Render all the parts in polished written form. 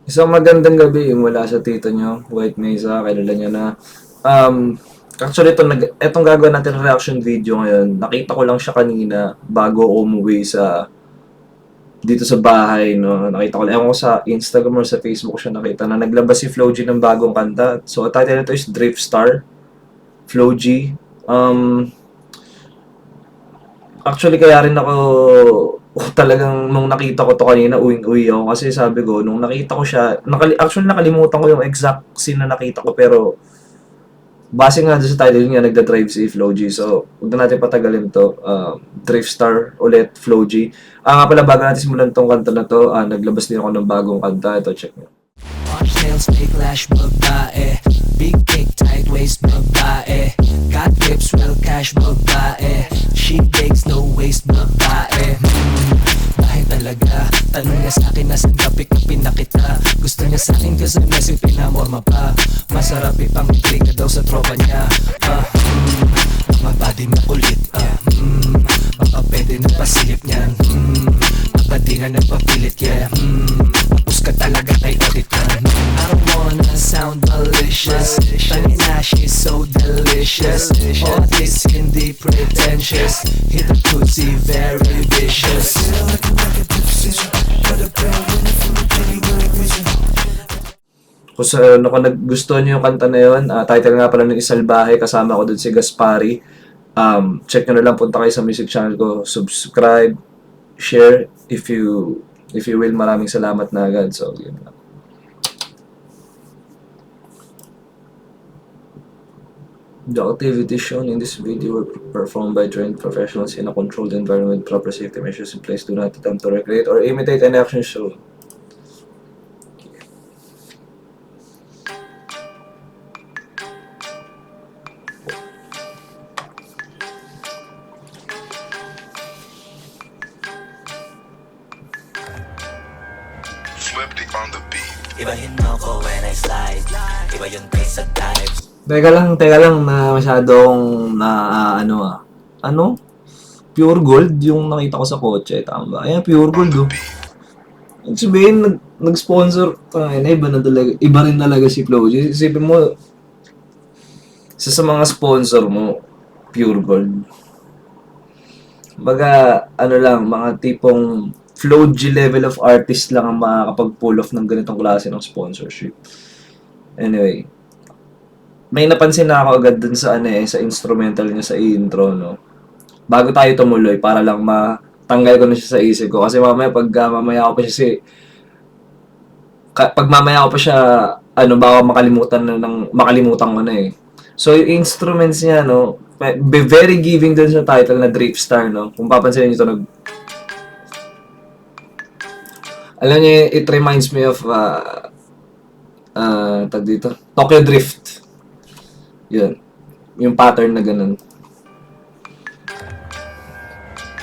Isang magandang gabi mula sa tito nyo, White Mesa. Kilala nyo na. Um, actually, itong gagawin natin reaction video ngayon. Nakita ko lang siya kanina bago ako umuwi dito sa bahay. No? Nakita ko lang, ewan ko sa Instagram or sa Facebook siya nakita na naglabas si Flo G ng bagong kanta. So, ang title nito is Drift Star. Flo G. Actually, kaya rin ako talagang nung nakita ko to kanina, uwing-uwi ako. Kasi sabi ko, nung nakita ko siya, actually nakalimutan ko yung exact scene na nakita ko, pero base nga doon sa title niya, nagda-drive si Flo G. So, huwag na natin patagalin to. Drift Star ulit, Flo G. Nga pala, bago natin simulan tong kanta na to, naglabas din ako ng bagong kanta. Ito, check nyo. Arch nails, big lash, babae. Big kick, tight waist, babae. Got lips, real cash, babae. She bakes, no waste, babae. Bakit talaga? Tanong niya sa'kin, nasan ka, pick-upin na kita. Gusto niya sa'kin kasi nasi pinamorma pa. Masarap ipang drink ka daw sa tropa niya. Mga body makulit, baka pwede na pasilip niyan. Ba't di na nagpapilit, yeah. Tapos ka talaga kay auditan. I don't wanna sound malicious. Tangin na, she's so delicious. All this hindi pretentious. Hit the pussy very vicious. Kung nagustuhan nyo yung kanta na yun, title nga pala ng Isalbahe, kasama ko dun si Gaspari. Check nyo na lang, punta kayo sa music channel ko, subscribe, share, if you will. Maraming salamat na agad. So, yun lang. The activities shown in this video were performed by trained professionals in a controlled environment. Proper safety measures in place. Do not attempt to recreate or imitate any action shown. Flip on the beat. Ibahin mo ko when I slide. Iba yung taste at types. Teka lang na masyadong ano? Pure gold yung nakita ko sa kotse, tama ba? Ayan, pure gold oh. Ibig sabihin, nag-sponsor, iba rin talaga si Flo G. Isipin mo, isa sa mga sponsor mo, pure gold. Baga, mga tipong Flo G level of artist lang ang makakapag-pull off ng ganitong klase ng sponsorship. Anyway, may napansin na ako agad dun sa sa instrumental niya sa intro, no. Bago tayo tumuloy, para lang matanggal ko na siya sa isip ko kasi mamaya mamaya ko pa siya baka makalimutan ko na eh. So yung instruments niya, no, very giving dun sa title na Drift Star, no. Kung papansinin niyo to, alam niyo, it reminds me of Tokyo Drift. Yun. Yung pattern na ganun.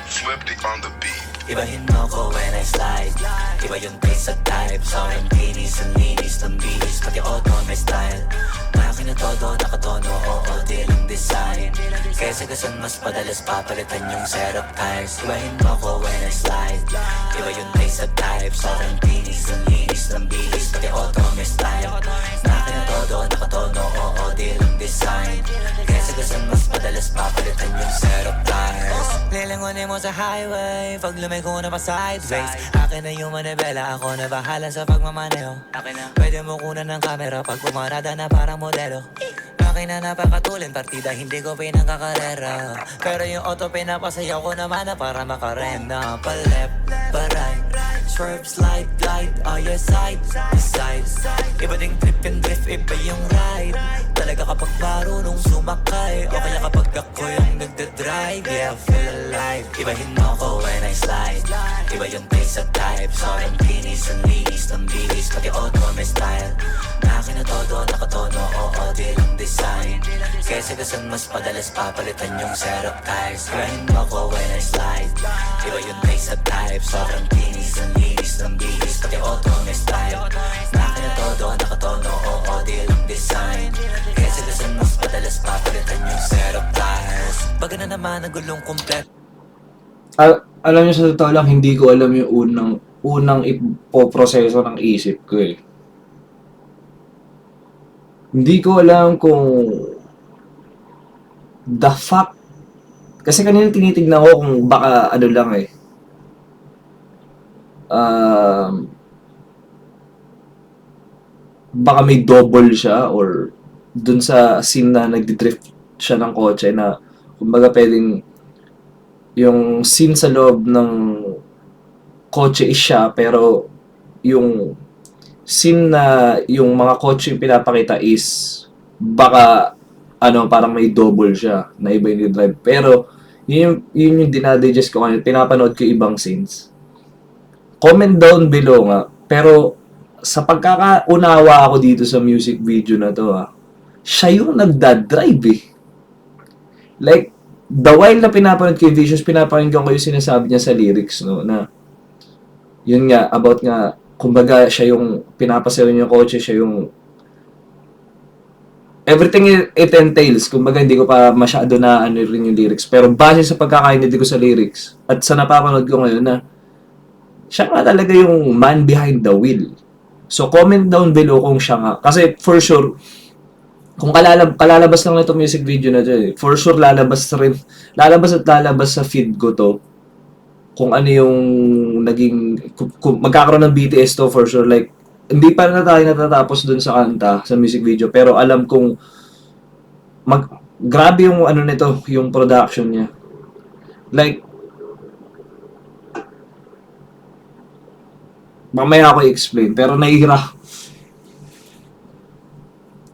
Flip on the beat. Ibahin mo ko when I slide. Iba yung taste at types. Sorang kinis, ang linis, ng bilis. Pati auto may style. Akin na todo, nakatono, oo, di lang design. Kesa gasan mas padalas papalitan yung setup tires. Ibahin mo ko when I slide. Iba yung taste at types. Sorang kinis, ang linis, ng bilis. Pati auto may style. Akin na todo, nakatono, oo, di lang design. Kesa gasan mas padalas papalitan yung setup tires. Lilangonin mo sa highway, pag lumiko na pa sideways. Akin na yung manibela, ako na bahala sa pagmamaneho. Pwede mo kunan ng camera pag pumarada na parang modelo. Akin na napakatulin, partida hindi ko pinangkakarera. Pero yung auto pinapasayaw ko naman na para makarena. Pa left, pa right, swerve, slide, glide. Oh yeah, side, side. Iba ding trip and drift, iba yung ride. Talaga kapag marunong sumakay, o kaya kapag ako yung nagdadrive. Yeah, feel alive. Ibahin mo ko when I slide. Iba yung taste at type. Sorang kinis, ang linis, ng bilis. Pati auto may style. Akin na todo, nakatono, oo, di lang design. Kesa gasan mas padalas papalitan yung setup tires. Ibahin mo ko when I slide. Iba yung taste at type. Sorang kinis, ang linis, ng bilis. Pati auto may style. Akin na todo, nakatono, oo, di lang design. Kesa gasan mas padalas papalitan yung setup tires. Pag na naman ang gulong kompleto. Alam niyo, sa totoo lang, hindi ko alam yung unang ipoproseso ng isip ko eh. Hindi ko alam kung the fuck. Kasi kanina tinitignan ko kung baka ano lang eh. Um, baka may double siya or dun sa scene na nagdi-drift siya ng kotse na kumbaga pwedeng yung scene sa loob ng kotse is siya pero yung scene na yung mga kotse yung pinapakita is baka ano parang may double siya na iba yung drive pero yun yung dinadigest ko kanina pinapanood ko ibang scenes. Comment down below nga pero sa pagkakaunawa ako dito sa music video na to siya yung nagdadrive eh. Like, the while na pinapanood ko yung visuals, pinapakinggan ko yung sinasabi niya sa lyrics, no, na yun nga, about nga, kumbaga siya yung pinapasayo niya yung kotse, siya yung everything it entails, kumbaga hindi ko pa masyado na ano rin yung lyrics, pero base sa pagkakaintindi ko sa lyrics, at sa napapanood ko ngayon na siya nga talaga yung man behind the wheel. So, comment down below kung siya nga. Kasi, for sure, kung kalalabas lang na itong music video na to for sure lalabas at lalabas sa feed ko to. Kung ano yung naging, kung magkakaroon ng BTS to, for sure. Like, hindi pa na tayo natatapos dun sa kanta, sa music video. Pero alam kong, grabe yung ano nito, yung production niya. Like, mamaya ako i-explain, pero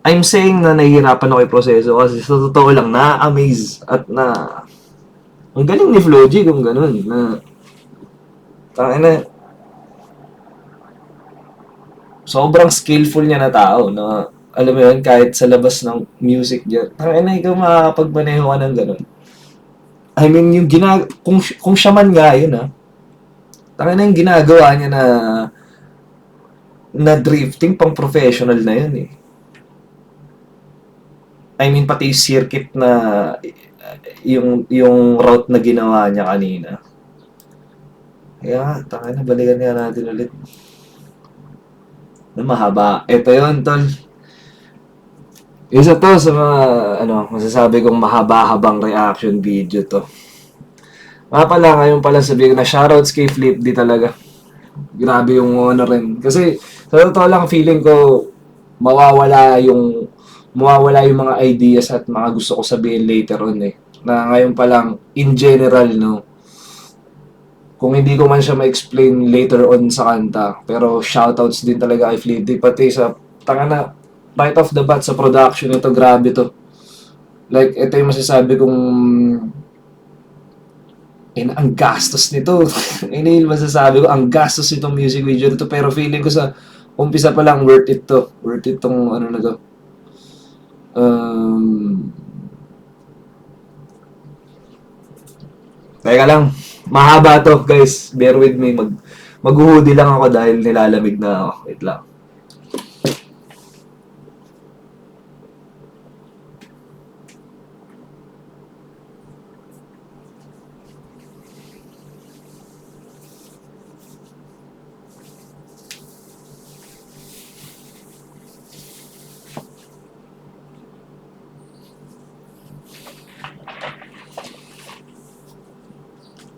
I'm saying na nahihirapan ako i-proseso kasi sa totoo lang, na-amaze at ang galing ni Floji kung ganun, sobrang skillful niya na tao, na, alam mo yun, kahit sa labas ng music niya, ikaw makakapagmaneho ka ng ganun. I mean, yung kung siya man nga yun, yung ginagawa niya na drifting pang professional na yun eh. I mean pati yung circuit na yung route na ginawa niya kanina. Kaya balikan nga natin ulit. Na mahaba. Ito yun, tol. Isa to sa mga masasabi kong mahaba-habang reaction video to. Nga pala, ngayon pala sabihin ko na shoutouts kay Flip di talaga. Grabe yung honor rin. Kasi, sa totoo lang, feeling ko, mawawala yung mga ideas at mga gusto ko sabihin later on eh. Na ngayon pa lang, in general, no, kung hindi ko man siya ma-explain later on sa kanta, pero shoutouts din talaga kay Flip di, pati sa, right off the bat sa production ito, grabe to. Like, ito yung masasabi kong ang gastos nito. Yung masasabi ko, ang gastos nitong music video nito. Pero feeling ko sa umpisa pa lang, worth it to. Worth it tong ano na to. Teka lang. Mahaba to, guys. Bear with me. Mag-hoodie lang ako dahil nilalamig na ako. Wait lang.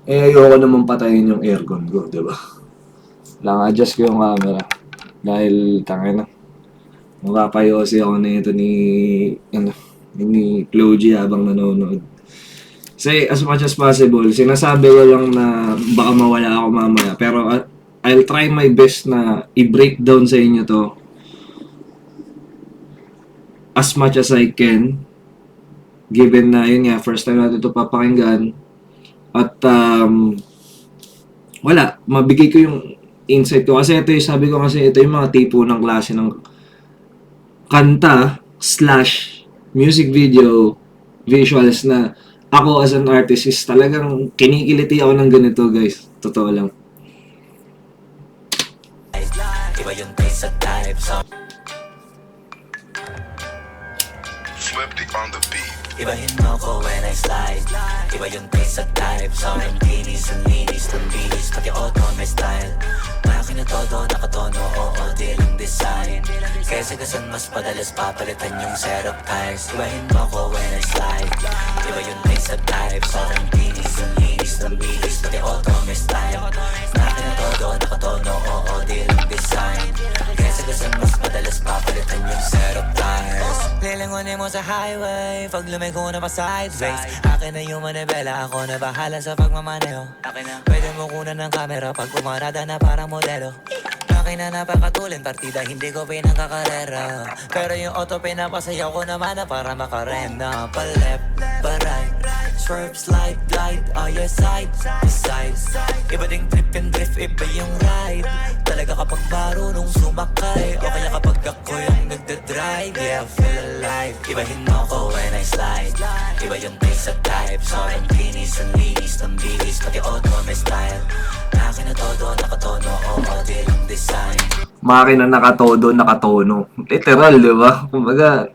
Ayoko naman patayin yung aircon ko, di ba? Lang adjust ko yung camera. Dahil, mapapayosi ako na ito ni Chloe habang nanonood. Kasi, as much as possible, sinasabi ko lang na baka mawala ako mamaya. Pero, I'll try my best na i-breakdown sa inyo to as much as I can. Given na, yun nga, first time natin ito papakinggan. At mabigay ko yung insight ko. Kasi ito yung sabi ko kasi ito yung mga tipo ng klase ng kanta / music video visuals na ako as an artist is talagang kinikiliti ako ng ganito, guys. Totoo lang. Iba yung taste at type, so Swifty on the beat. ibahin mo ko when I slide. Iba yung taste at type, so I'm kinis and linis ng bilis, pati auto may style. Makin na todo, nakatono, oo, di lang design. Kaya Kesa gasan mas padalas papalitan yung setup tires. Ibahin mo ko when I slide. Iba yung taste at type. Sobrang tinis, ang linis ng bilis. Pati auto may style. Nakin na todo, nakatono, oo, di lang design. Kesa gasan mas padalas papalitan yung setup tires. Lilingunin mo sa highway, pag lumigo na pa sideways. Akin na yung manibela, ako na bahala sa pagmamaneho. Pwede mo kunan ng camera pag pumarada na parang modelo. Akin na napakatulin, partida hindi ko pinagkakarera. Pero yung auto pinapasayaw ko naman na para makarena. Pa left, pa right, swerve, slide, glide. Oh yeah, side to side. Iba ding trip and drift, iba yung ride. Talaga kapag marunong sumakay, o kaya kapag ako yung nagdadrive. Yeah, feel alive. Ibahin mo ko when I slide. Iba yung taste at type. Sobrang kinis, ang linis ng bilis. Pati auto may style. Akin na todo, nakatono, oo, di lang design. Makina nakatodo, nakatono. Literal, di ba? Kumbaga,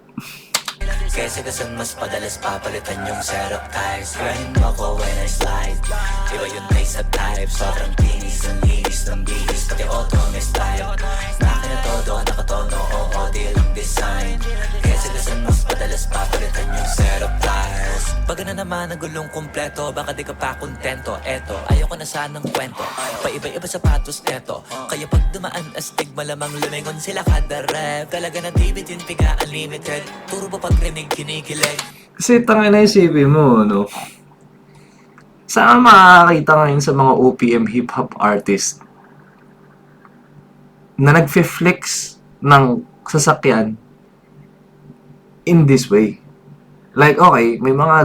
Kesa gasan mas padalas papalitan yung setup tires. Ibahin mo ko when I slide. Iba yung taste at type. Sobrang kinis, ang linis ng bilis. Pati auto may style. Akin na todo, nakatono, oo, di lang design. Kesa gasan mas padalas papalitan yung setup tires. Pag na naman ang gulong kumpleto, baka di ka pa kontento. Eto, ayoko na sanang kwento. Paiba-iba sapatos neto. Kaya pag dumaan astig, malamang lumingon sila kada rep. Talaga na David yung piga unlimited. Turo ba pag rinig kinikilig? kasi tangin na isipin mo, no? Saan makakakita ngayon sa mga OPM hip-hop artist na nagfe-flex ng sasakyan in this way? Like, okay, may mga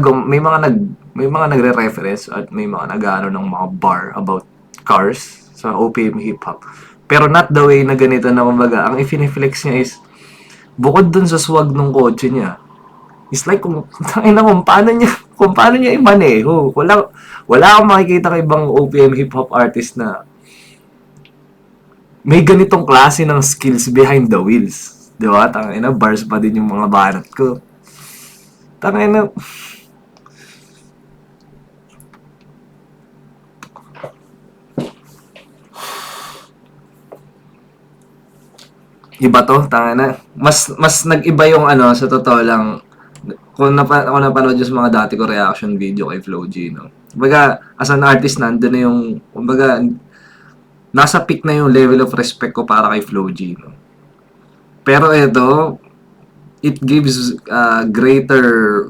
nagre-reference at may mga nag-ano ng mga bar about cars sa OPM hip-hop. Pero not the way na ganito na kumbaga, ang i-flex niya is bukod dun sa swag ng kotse niya. It's like kung paano niya imaneho. Wala akong makikita kay ibang OPM hip-hop artist na may ganitong klase ng skills behind the wheels. Di ba? Tangina, bars pa din yung mga banat ko. Tangina. Iba to, tangina. Mas nag-iba yung ano, sa totoo lang. Kung napanood yung mga dati ko reaction video kay Flo G, no? Kumbaga, as an artist, nandun na yung, kumbaga, nasa peak na yung level of respect ko para kay Flo G, no? Pero ito, it gives greater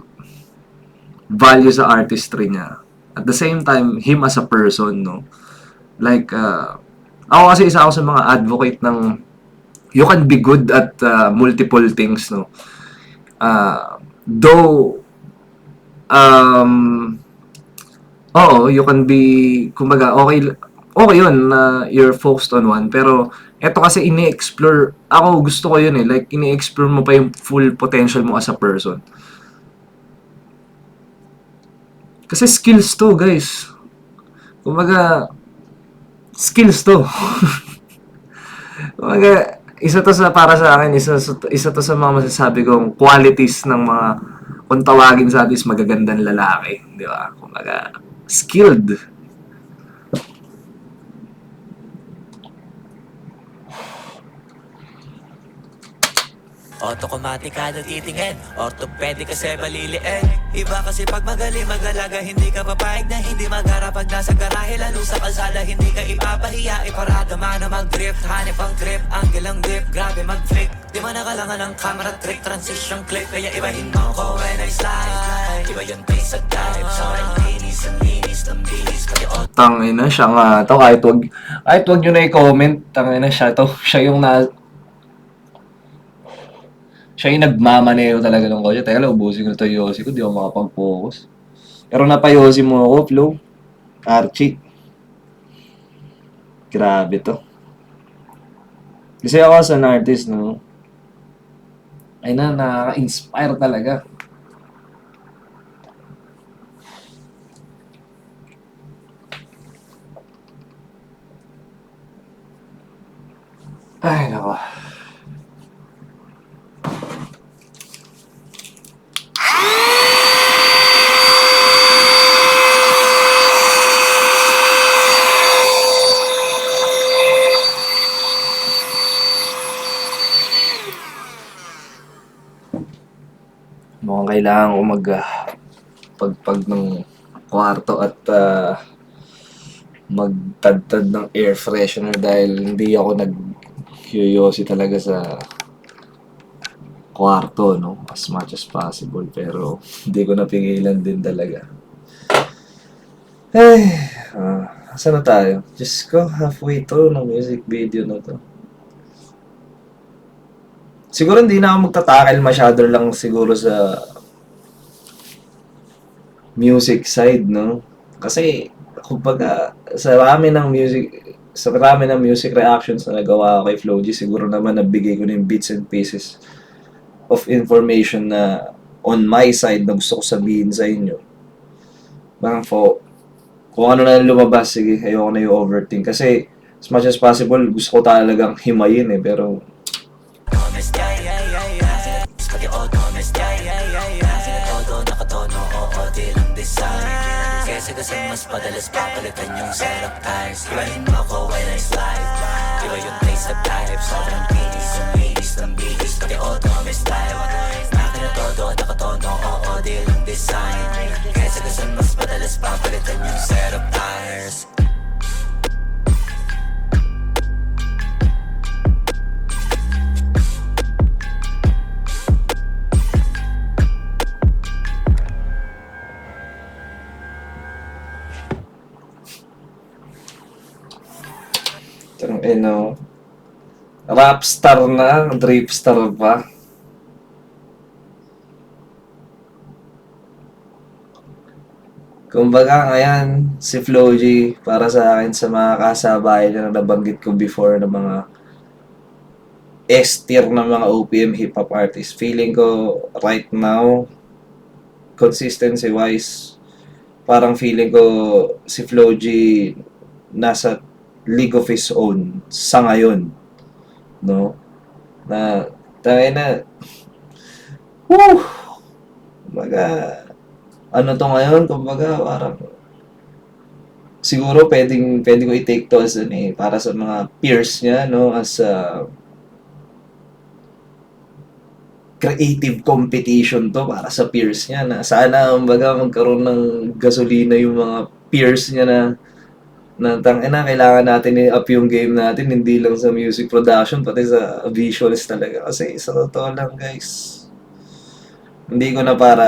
value sa artistry niya. At the same time, him as a person, no? Like, ako kasi isa ako sa mga advocate ng you can be good at multiple things, no? Though, oo, you can be, kumbaga, okay yun na you're focused on one, pero eto kasi ini-explore, ako gusto ko yun like ini-explore mo pa yung full potential mo as a person. Kasi skills to, guys. Kumbaga, skills to. Kumbaga, isa to sa, para sa akin, isa to sa mga masasabi kong qualities ng mga, kung tawagin sa atin, magagandang lalaki. Di ba? Kumbaga, skilled. Automatic kada titingin, orthopedic kasi baliliin. Iba kasi pag magaling mag-alaga, hindi ka papayag na hindi magara. Pag nasa garahe, lalo sa kalsada, hindi ka ipapahiya. Iparada man na mag-drift, hanip ang grip, angle ang dip, grabe mag-flick. Di man nakalangan ng camera trick, transition clip. Kaya ibahin mo ko when I slide. Iba yung taste at type, sobrang linis, ang linis ng bilis. Pati Tangina, siya nga to. Kahit wag nyo na i-comment, tangina siya to. Siya yung nagmamaneho talaga ng kotse. Teka lang, ubusin ko na ito yung Yossi ko. Di ako makapag-focus. Pero napayosi mo ako, Flo. Archie. Grabe to. Kasi ako as an artist, no? Ay nakaka-inspire talaga. Ay, nako. kailangan ko pagpag ng kwarto at magtadtad ng air freshener dahil hindi ako nag-curiosity talaga sa kwarto, no? As much as possible. Pero hindi ko napigilan din talaga. Ay, saan na tayo? Diyos ko, halfway through ng music video na to. Siguro hindi na ako magtatakal masyado lang siguro sa music side, no? Kasi, kumbaga, sa rami ng music reactions na nagawa ko kay Flo G, siguro naman nabigay ko na yung bits and pieces of information na on my side na gusto ko sabihin sa inyo. Bang kung ano na lumabas, sige, ayoko na yung overthink. Kasi, as much as possible, gusto ko talagang himayin eh, pero Pati autonomous todo nakatono, oo, di lang design. Kesa kasi mas madalas papalitan yung setup tires. Ibahin mo ako when I slide. Iba yung taste of type. Sobrang bilis ng bilis. Pati autonomous style. Makina todo nakatono, oo, di lang design. Kesa kasi mas madalas papalitan yung setup tires. rap star na, drip star pa. Kumbaga ngayon, si Flo G, para sa akin sa mga kasabay na nabanggit ko before ng mga S-tier na mga OPM hip-hop artists. Feeling ko right now, consistency-wise, parang feeling ko si Flo G nasa league of his own sa ngayon. No? Na, tayo na, woo! Kumbaga, ano to ngayon? Kumbaga, parang, siguro pwede ko i-take to as para sa mga peers niya, no? As creative competition to para sa peers niya na sana kumbaga magkaroon ng gasolina yung mga peers niya na kailangan natin i-up yung game natin hindi lang sa music production pati sa visuals talaga kasi sa totoo lang guys hindi ko na para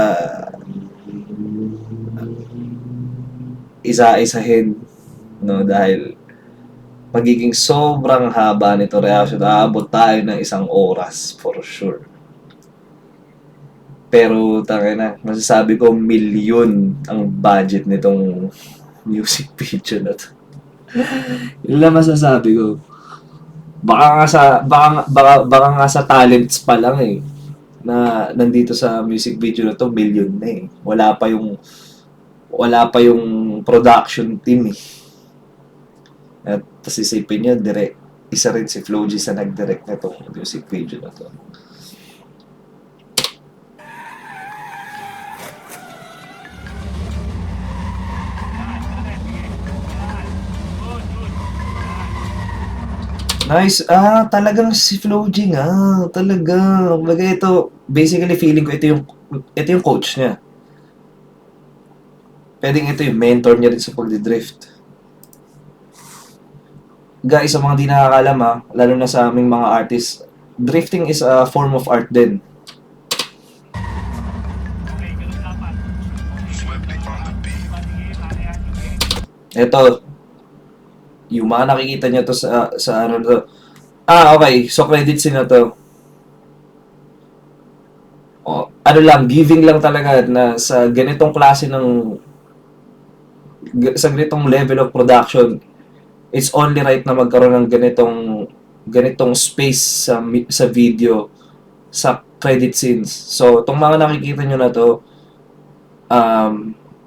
isa-isahin no dahil magiging sobrang haba nito reaction aabot tayo ng 1 oras for sure. Pero na masasabi ko milyon ang budget nitong music video na to. Yun lang masasabi ko. Baka nga sa talents pa lang eh na nandito sa music video na to milyon na eh. Wala pa yung production team eh. At tapos isipin nyo, isa rin si Flo G sa nag-direct na itong music video na to. Nice. Talagang si Flo G nga. Talaga. Kumbaga ito, basically feeling ko ito yung coach niya. Pwedeng ito yung mentor niya rin sa pagdidrift. Guys, sa mga di nakakalam lalo na sa aming mga artists, drifting is a form of art din. Swiftly on the beat. Ito, yung mga nakikita nyo to sa ano to. Okay. So, credits na to. Ano lang, giving lang talaga na sa ganitong klase sa ganitong level of production, it's only right na magkaroon ng ganitong space sa video, sa credit scenes. So, itong mga nakikita nyo na to,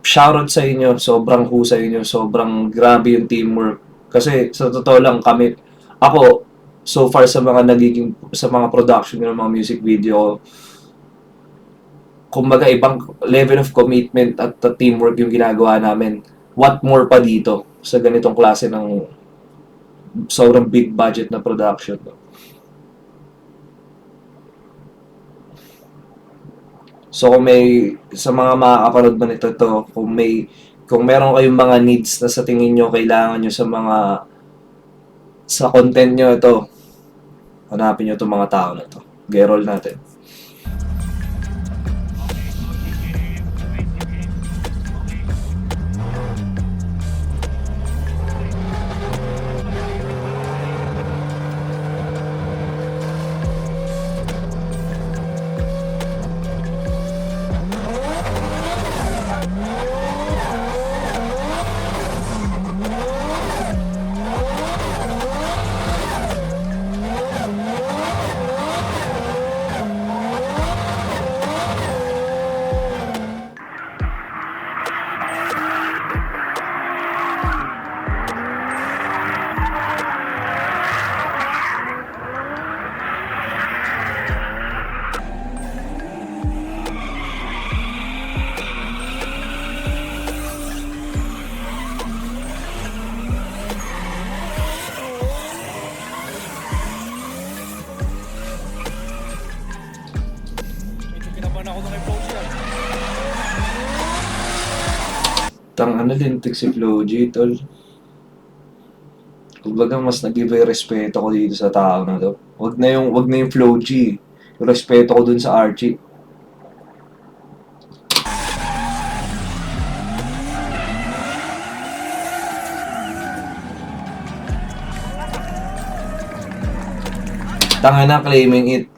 shoutout sa inyo, sobrang husay nyo, sobrang grabe yung teamwork. Kasi sa totoo lang ako so far sa mga production ng mga music video, kumbaga ibang level of commitment at teamwork yung ginagawa namin. What more pa dito sa ganitong klase ng sobrang big budget na production. So kung may sa mga makakapanood man nito to, kung meron kayong mga needs na sa tingin nyo kailangan nyo sa content nyo ito, hanapin nyo itong mga tao na to. Gerol natin. Ano din, si Flo G, tol. Kumbaga, mas nag-iba yung respeto ko dito sa tao na to. Wag na yung Flo G. Yung respeto ko dun sa Archie. Tanga na claiming it.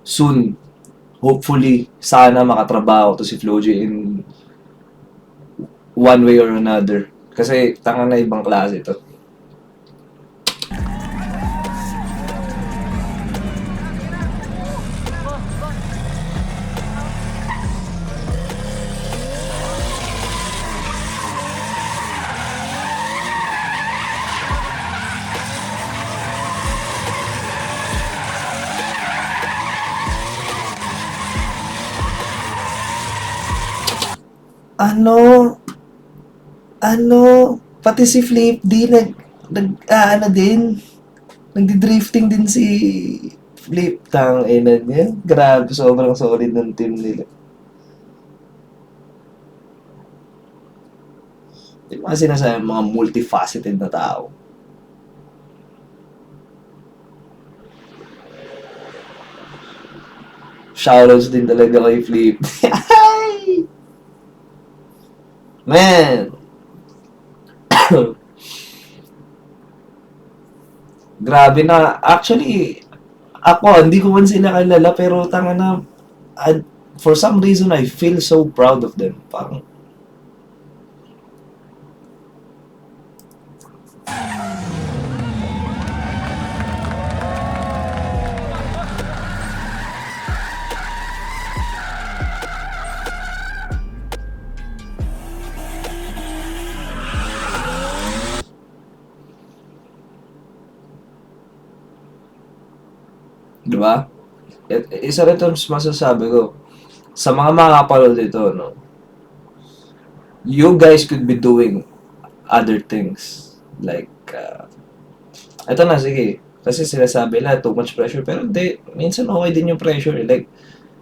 Soon. Hopefully, sana makatrabaho to si Flo G in one way or another. Kasi tanga na ibang klase to. Pati si Flip D, nagdi-drifting din si Flip, ina niya. Grabe, sobrang solid ng team nila. Di ba kasi sinasabi mga multifaceted na tao? Shoutouts din talaga kay Flip. Man! Grabe na. Actually, hindi ko man sila kilala, pero tanga na, for some reason, I feel so proud of them. Parang, di ba? Isa rin ito masasabi ko. Sa mga makakapanood ito, no? You guys could be doing other things. Like, ito na, sige. Kasi sinasabi too much pressure. Pero hindi, minsan okay din yung pressure. Like,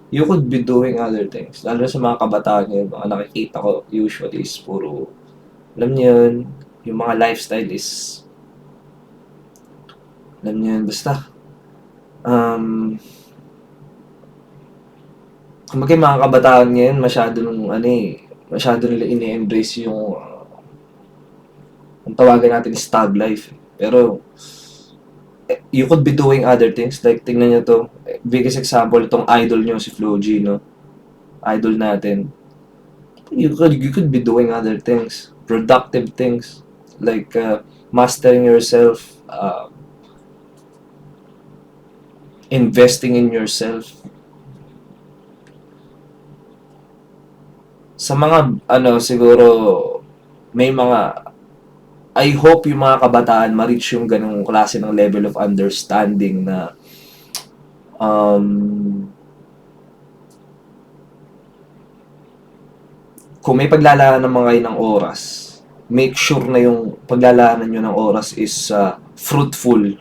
you could be doing other things. Lalo sa mga kabataan yun, mga nakikita ko usually is puro, alam niyo yun, yung mga lifestyle is, alam niyo yun, basta, kumbaga yung mga kabataan ngayon, masyado nila ini-embrace yung, ang tawagan natin is thug life. Pero, you could be doing other things. Like, tingnan nyo to. Biggest example, itong idol nyo, si Flo G, no? Idol natin. You could be doing other things. Productive things. Like, mastering yourself. Investing in yourself. Sa mga, siguro, may mga, I hope yung mga kabataan ma-reach yung ganung klase ng level of understanding na kung may paglalaan ng mga kayo ng oras, make sure na yung paglalaanan nyo ng oras is fruitful.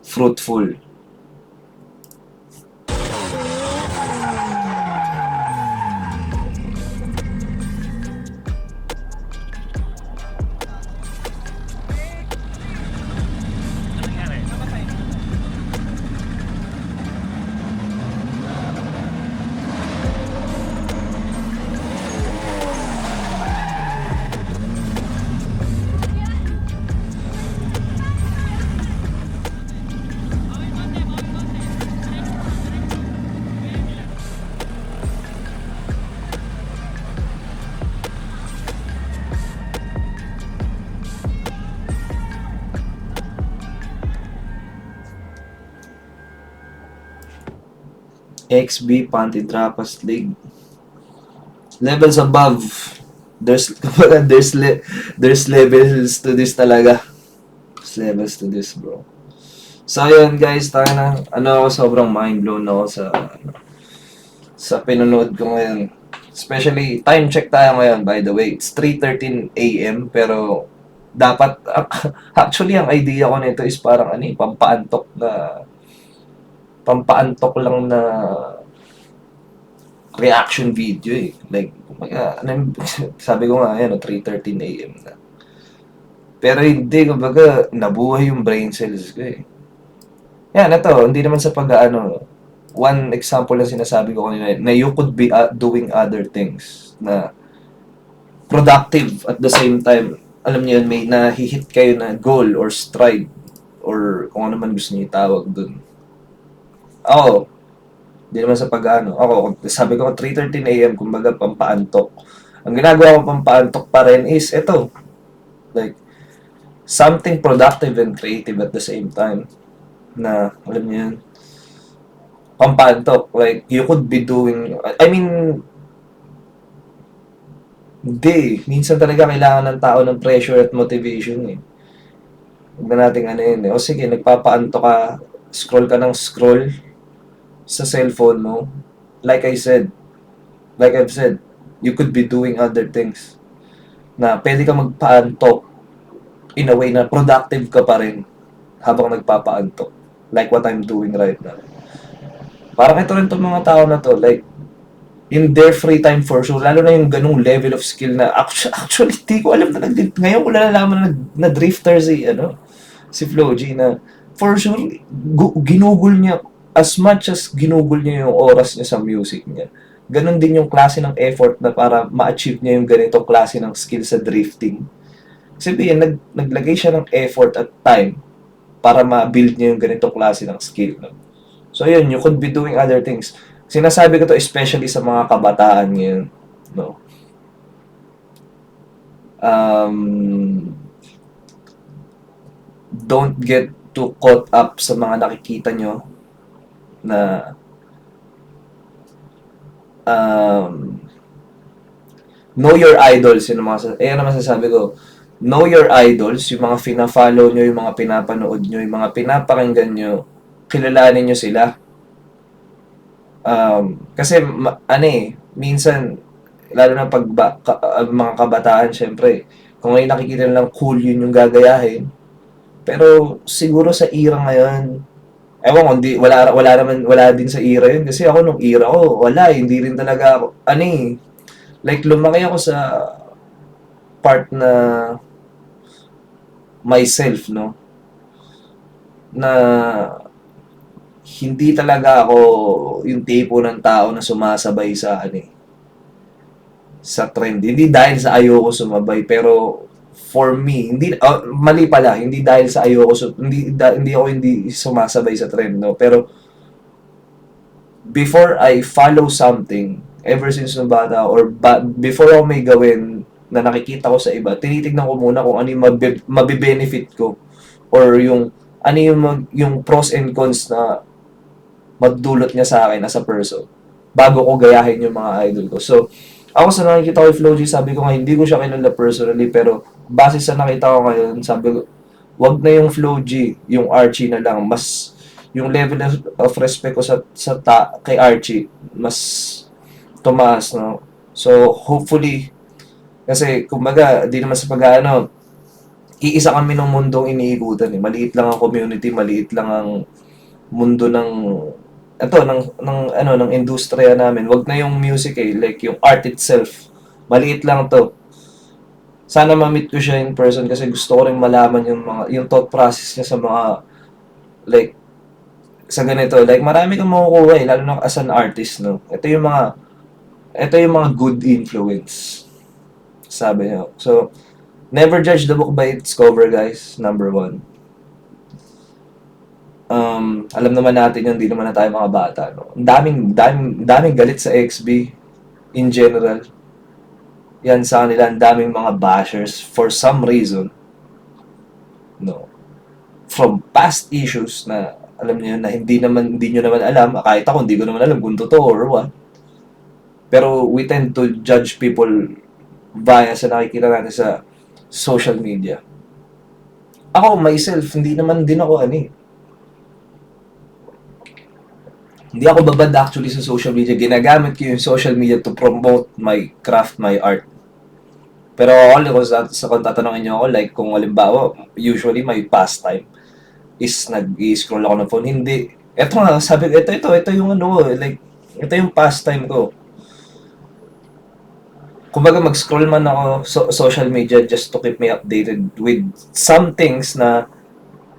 Fruitful. XB, Panty Trapas League. Levels above. There's levels to this talaga. There's levels to this, bro. So, yun guys, tayo na. Ako, sobrang mind blown ako sa pinanood ko ngayon. Especially, time check tayo ngayon, by the way. It's 3:13 a.m. Pero, dapat, actually, ang idea ko nito is parang, pampaantok lang na reaction video eh. Like, sabi ko nga, 3:13 a.m. na. Pero hindi, kumbaga, nabuhay yung brain cells ko eh. Yan, hindi naman sa one example lang sinasabi ko kanina, na you could be doing other things, na productive at the same time. Alam niyo yun, may nahihit kayo na goal or stride, or kung ano man gusto niyo itawag dun. Ako, hindi naman sa ako, sabi ko 3:13 a.m. kumbaga pampaantok. Ang ginagawa ko pampaantok pa rin is like something productive and creative at the same time, na alam niyo yun, pampaantok. Like you could be doing, hindi, minsan talaga kailangan ng tao ng pressure at motivation eh. Huwag na natin o sige, nagpapaantok ka, scroll ka ng scroll sa cellphone mo. Like I've said, you could be doing other things na pwede ka magpaantok in a way na productive ka pa rin habang nagpapaantok. Like what I'm doing right now. Parang ito rin itong mga tao na to, like, in their free time for sure, lalo na yung ganung level of skill na, actually, di ko alam na ngayon ko nalalaman na drifter si Flo G, na for sure, ginugol niya, as much as ginugol niya yung oras niya sa music niya, ganun din yung klase ng effort na para ma-achieve niya yung ganitong klase ng skill sa drifting. Sabihin, naglagay siya ng effort at time para ma-build niya yung ganitong klase ng skill. No? So yun, you could be doing other things. Sinasabi ko to especially sa mga kabataan ngayon. No? Don't get too caught up sa mga nakikita nyo na know your idols. Yun naman sasabi ko. Know your idols, yung mga fina-follow nyo, yung mga pinapanood nyo, yung mga pinapakinggan nyo, kilalanin nyo sila. Kasi, minsan, lalo na pag mga kabataan, syempre, kung ngayon nakikita lang cool yun yung gagayahin, pero siguro sa era ngayon, ewan ko, wala din sa era yun, kasi ako nung era ko, hindi rin talaga ako, like lumaki ako sa part na myself, no, na hindi talaga ako yung tipo ng tao na sumasabay sa sa trend. Hindi dahil sa ayoko sumabay, pero for me, mali pala, hindi dahil sa ayoko hindi sumasabay sa trend, no, pero before I follow something, ever since nung bata, before ako may gawin na nakikita ko sa iba, tinitignan ko muna kung ano yung mabibenefit ko, or yung yung pros and cons na madulot niya sa akin as a person bago ko gayahin yung mga idol ko. So, ako sa nakikita ko yung Flo G, sabi ko nga, hindi ko siya kilala personally, pero base sa nakita ko ngayon, sabi ko, wag na yung Flo G, yung Archie na lang. Mas, yung level of respect ko kay Archie, mas tumaas, no? So, hopefully, kasi, kumbaga, di naman sa iisa kami ng mundong iniikutan eh. Maliit lang ang community, maliit lang ang mundo ng industriya namin. Wag na yung music like yung art itself. Maliit lang to. Sana ma-meet ko siya in person kasi gusto ko rin malaman yung thought process niya sa mga like sa ganito. Like marami kang makukuha lalo na as an artist, no. Ito yung mga good influence. Sabi niya. So, never judge the book by its cover, guys. Number 1. Alam naman natin yun, hindi naman na tayo mga bata, no? Daming galit sa XB in general. Yan sa kanila, ang daming mga bashers for some reason. No. From past issues na alam niyo yun, na hindi niyo naman alam, kahit ako hindi ko naman alam kung totoo or what. Pero we tend to judge people via sa nakikita natin sa social media. Ako, myself, hindi naman din ako hindi ako babad actually sa social media. Ginagamit ko yung social media to promote my craft, my art. Pero ako, kung tatanungin niyo ako, like kung halimbawa, usually my pastime is nag-i-scroll ako ng phone. Hindi. Ito nga, sabi ko, ito yung like, ito yung pastime ko. Kumbaga mag-scroll man ako social media just to keep me updated with some things na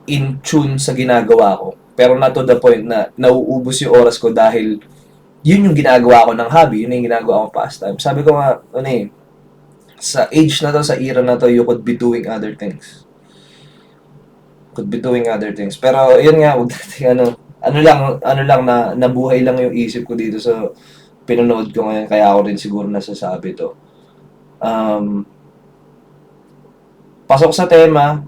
in tune sa ginagawa ko. Pero not to the point na nauubos yung oras ko dahil yun yung ginagawa ko ng hobby, yun yung ginagawa ko pastime. Sabi ko nga, sa age na to, sa era na to, you could be doing other things. Could be doing other things. Pero yun nga, huwag natin ano lang na nabuhay lang yung isip ko dito sa pinanood ko ngayon, kaya ako rin siguro nasasabi to. Pasok sa tema,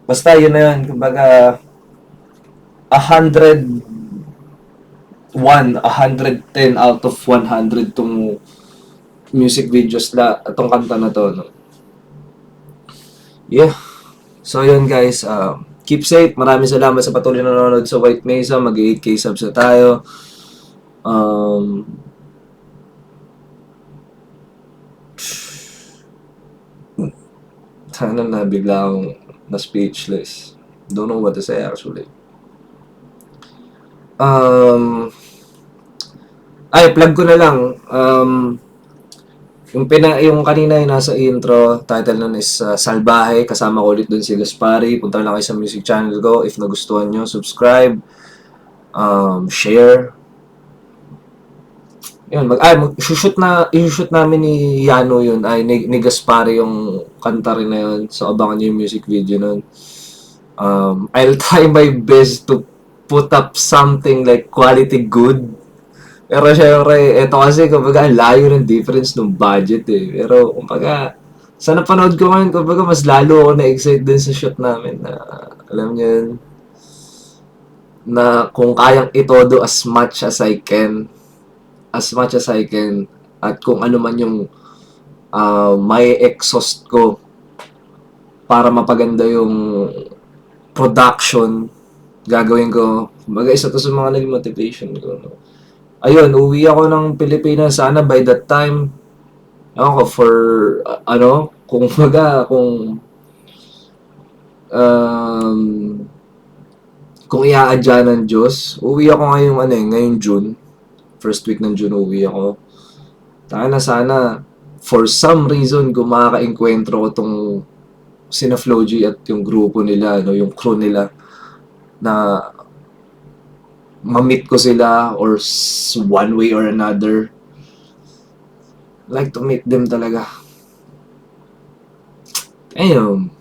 basta yun na yun, kumbaga 110 out of 100 tong music videos itong kanta na to, no? Yeah. So yun guys, keep safe. Maraming salamat sa patuloy na nanonood sa White Mesa. Mag-8K subs na tayo. Sana na bigla akong na speechless. Don't know what to say actually. Plug ko na lang. Yung kanina yung nasa intro, title nun is Salbahe. Kasama ko ulit dun si Gaspari. Punta lang kayo sa music channel ko. If nagustuhan nyo, subscribe. Share. Yun, i-shoot namin ni Yano yun. Ni Gaspari yung kanta rin na yun. So, abangan nyo yung music video nun. I'll try my best to put up something like quality good. Pero syempre, ito kasi kumbaga ang layo ng difference ng budget eh. Pero kumbaga, sa napanood ko ngayon, kumbaga mas lalo ako na-excite din sa shoot namin na alam niyo yun, na kung kayang itodo as much as I can at kung ano man yung may exhaust ko para mapaganda yung production, gagawin ko. Kumbaga, isa to sa mga naging motivation ko, no? Ayun, uwi ako ng Pilipinas sana by that time. Ako for kung iaadya ng Diyos, uwi ako ngayong June. First week ng June uwi ako. Sana for some reason kung makaka-enkwentro ko tong sina Flo G at yung grupo nila, yung crew nila, na ma-meet ko sila or one way or another. Like to meet them talaga. Ayun.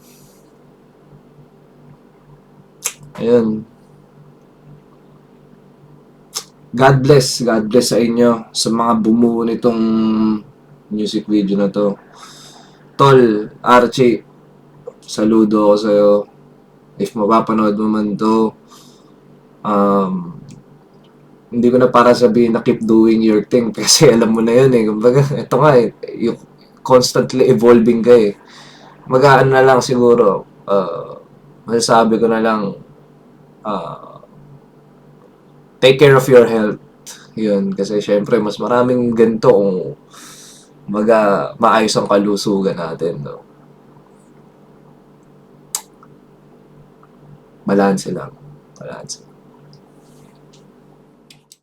God bless sa inyo sa mga bumuo nitong music video na to. Tol, Archie, saludo ako sa'yo. If mapapanood mo man to, hindi ko na para sabihin na keep doing your thing kasi alam mo na yun eh. Kumbaga, ito nga eh, yung constantly evolving ka eh. Magaan na lang siguro, masasabi ko na lang, take care of your health. Yun, kasi syempre mas maraming ganito kung maayos ang kalusugan natin, no? Balanse lang.